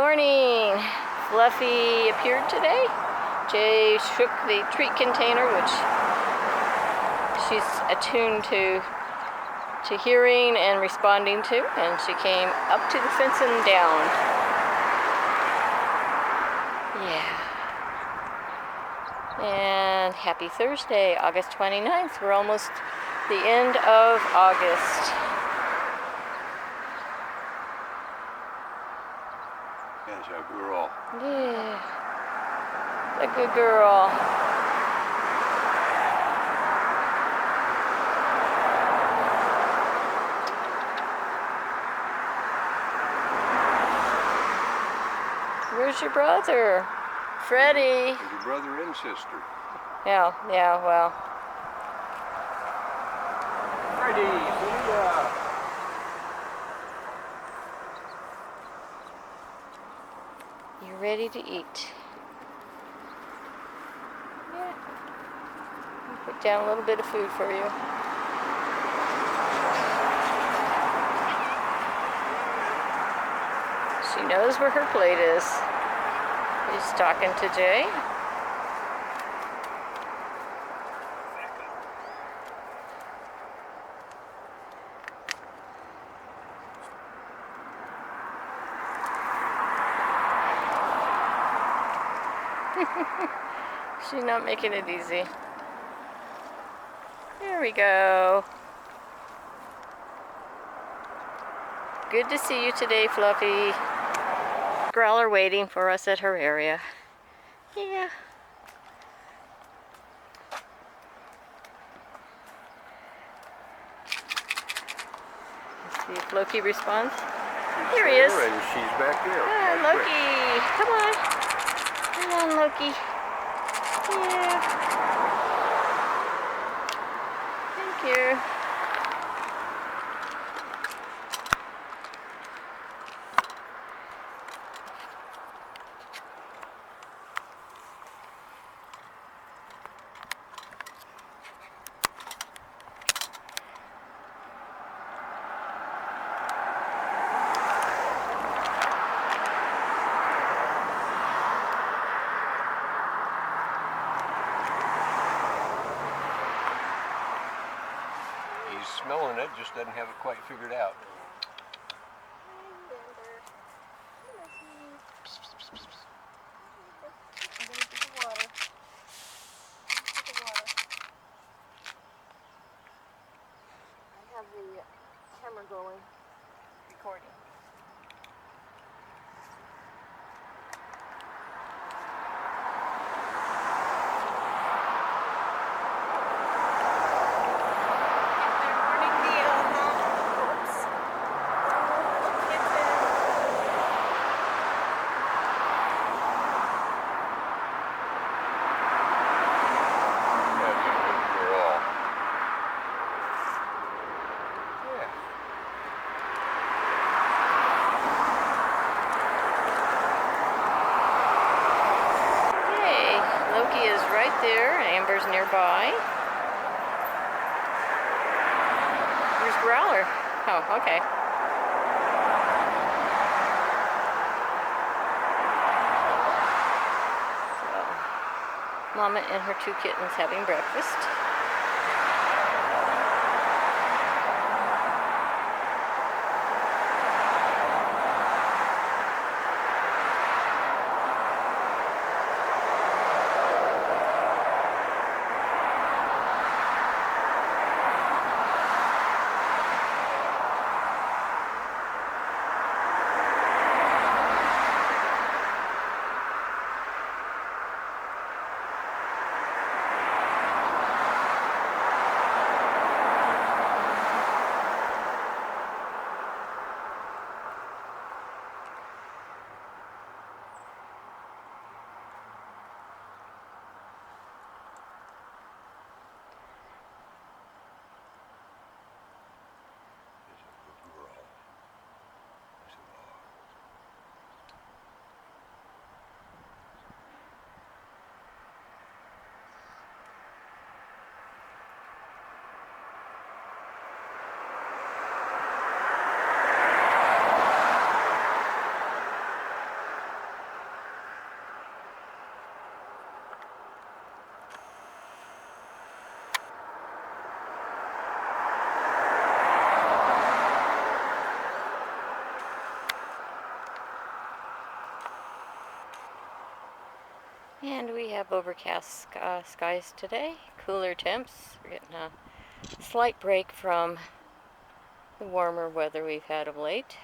morning. Fluffy appeared today. Jay shook the treat container, which she's attuned to hearing and responding to, and she came up to the fence and down. Yeah. And happy Thursday, August 29th. We're almost the end of August. Yes, a girl. Yeah. A good girl. Where's your brother? Freddie. Your brother and sister. Yeah, well. Freddie, You ready to eat? Yeah. I'll put down a little bit of food for you. She knows where her plate is. She's talking to Jay. She's not making it easy. There we go. Good to see you today, Fluffy. Growler waiting for us at her area. Yeah. Let's see if Loki responds. Here he is. And she's back there. Ah, Loki. Come on. Come on, Loki. Yeah. Thank you. He's smelling it, just doesn't have it quite figured out. I have the camera going, recording. Loki is right there, and Amber's nearby. Where's Growler? Oh, okay. So, Mama and her two kittens having breakfast. And we have overcast skies today, cooler temps. We're getting a slight break from the warmer weather we've had of late.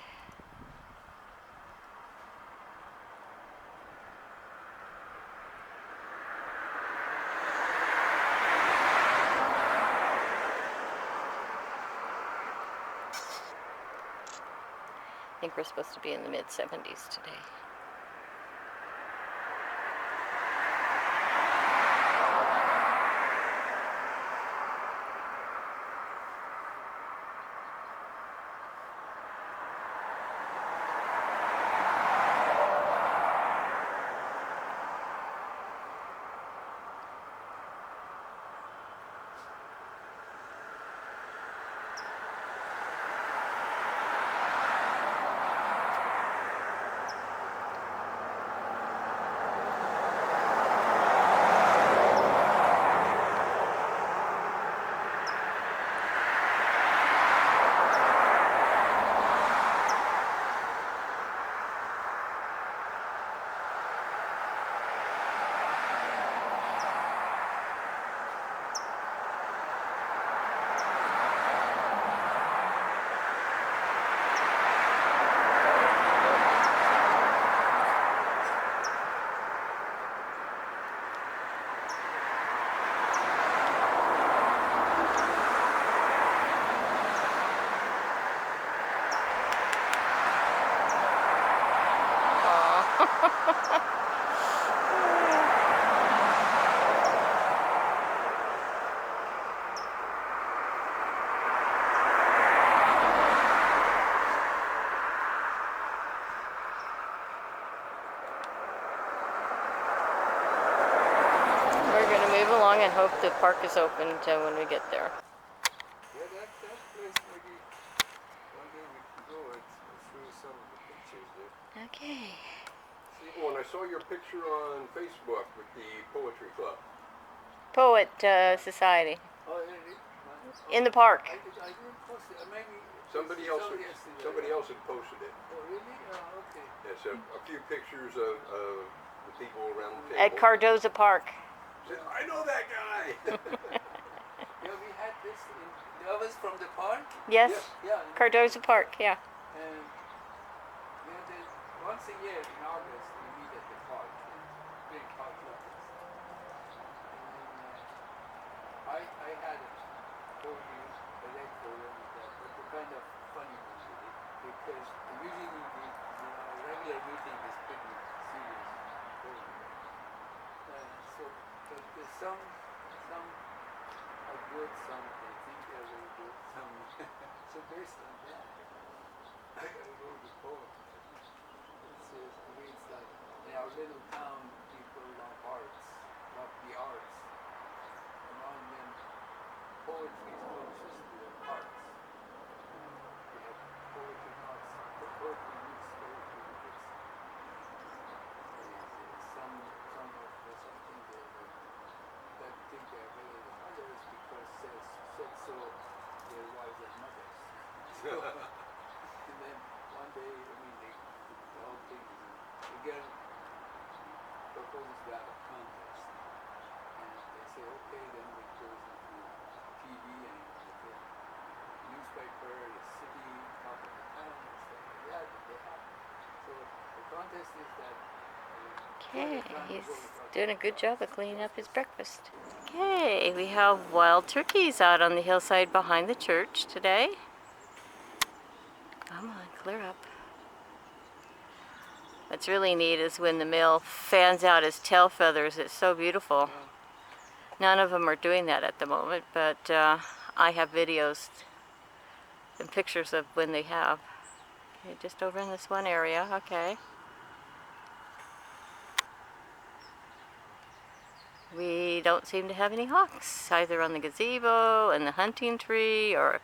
I think we're supposed to be in the mid-70s today. Along and hope the park is open when we get there. Yeah, that place maybe one day we can go and show you some of the pictures there. Okay. See, when I saw your picture on Facebook with the poetry club. Poet Society. Oh, really? In the park. I didn't post it. Maybe Somebody else had posted it. Oh, really? Oh, okay. Yes, a few pictures of the people around the table. At Cardoza Park. I know that guy. Yeah, we had this. That was from the park. Yes. Yeah. Cardoza Park. Yeah. And once a year in August we meet at the park. Big hot weather. And I had told you a leg for them that, but the kind of funny one with it because usually the regular meeting is pretty serious. So, but there's some are good, some they think they're very good, some. So based on that, I wrote a poem. It reads like, in our little town, people love arts, love the arts. Among them, poetry is closest to the arts. We have poetry arts, poetry meets poetry with some of us, I think that think they're better than others because said so their wives and mothers. So, and then one day, the whole thing is the girl proposes to have a contest, and they say okay, then it goes into TV and the newspaper, the city, top of the town, and stuff like that, and they have. So the contest is that. Okay, he's doing a good job of cleaning up his breakfast. Okay, we have wild turkeys out on the hillside behind the church today. Come on, clear up. What's really neat is when the male fans out his tail feathers. It's so beautiful. None of them are doing that at the moment, but I have videos and pictures of when they have. Okay, just over in this one area, okay. We don't seem to have any hawks, either on the gazebo, and the hunting tree, or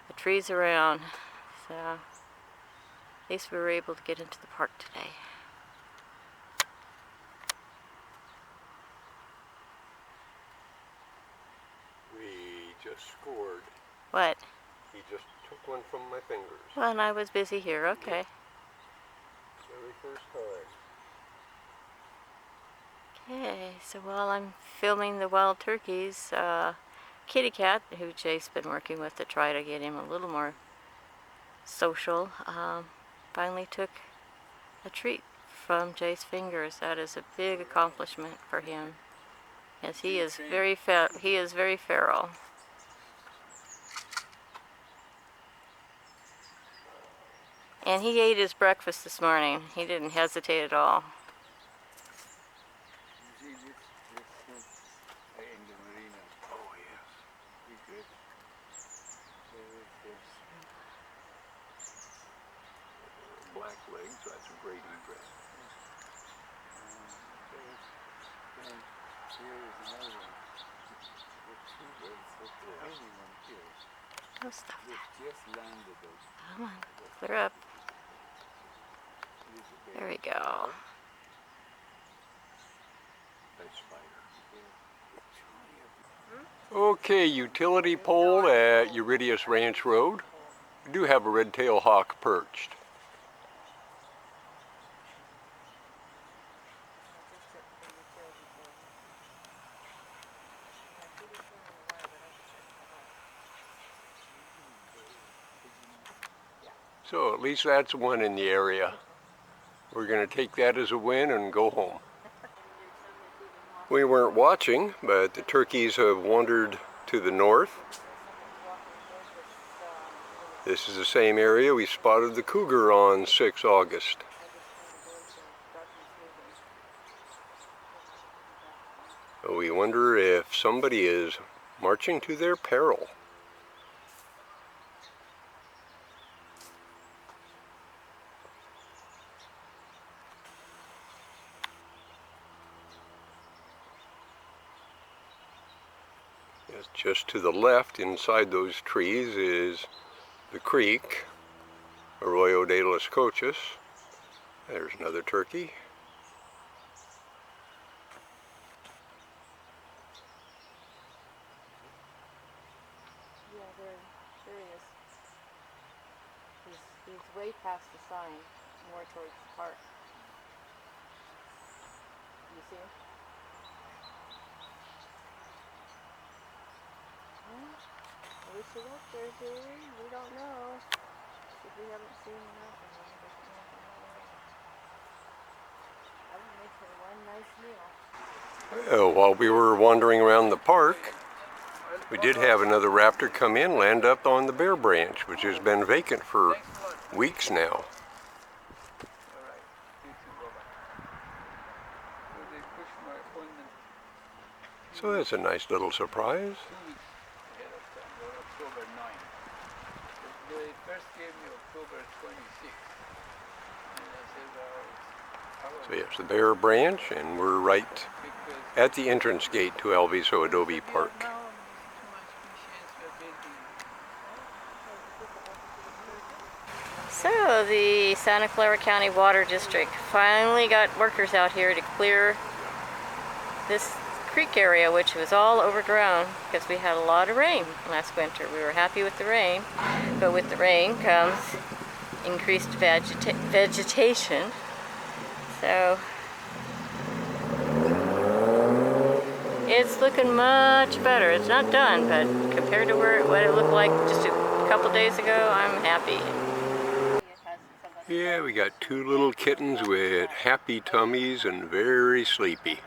the trees around. So, at least we were able to get into the park today. We just scored. What? He just took one from my fingers. Well, and I was busy here, okay. Very first time. Okay, so while I'm filming the wild turkeys, Kitty Cat, who Jay's been working with to try to get him a little more social, finally took a treat from Jay's fingers. That is a big accomplishment for him, as he is very feral. And he ate his breakfast this morning. He didn't hesitate at all. You see this in the marina. Oh, yes. We good. There is Black legs, so that's a great egress. Then here is another one. The two birds, the tiny one here. Oh, stop They that. just landed those. Come on, clear up. There we go. Nice spider. Okay, utility pole at Uridius Ranch Road. We do have a red-tailed hawk perched. So at least that's one in the area. We're going to take that as a win and go home. We weren't watching, but the turkeys have wandered to the north. This is the same area we spotted the cougar on 6 August. We wonder if somebody is marching to their peril. Yes, just to the left, inside those trees, is the creek, Arroyo de las Cochas. There's another turkey. Yeah, there he is. He's way past the sign, more towards the park. You see him? I wish he was there, Jay. We don't know. If we haven't seen enough of him. That would make for one nice meal. While we were wandering around the park, we did have another raptor come in, land up on the Bear Branch, which has been vacant for weeks now. All right. You too, bye-bye. So they pushed my appointment So that's a nice little surprise. 2 weeks ahead of time, or October 9th. They first gave me October 26th. And I said, well, So yes, the Bear Branch, and we're right because at the entrance gate to Alviso Adobe Park. now I'm using too much machines for building. So the Santa Clara County Water District finally got workers out here to clear this creek area, which was all overgrown because we had a lot of rain last winter. We were happy with the rain, but with the rain comes increased vegetation. So it's looking much better. It's not done, but compared to what it looked like just a couple days ago, I'm happy. Yeah, we got 2 little kittens with happy tummies and very sleepy.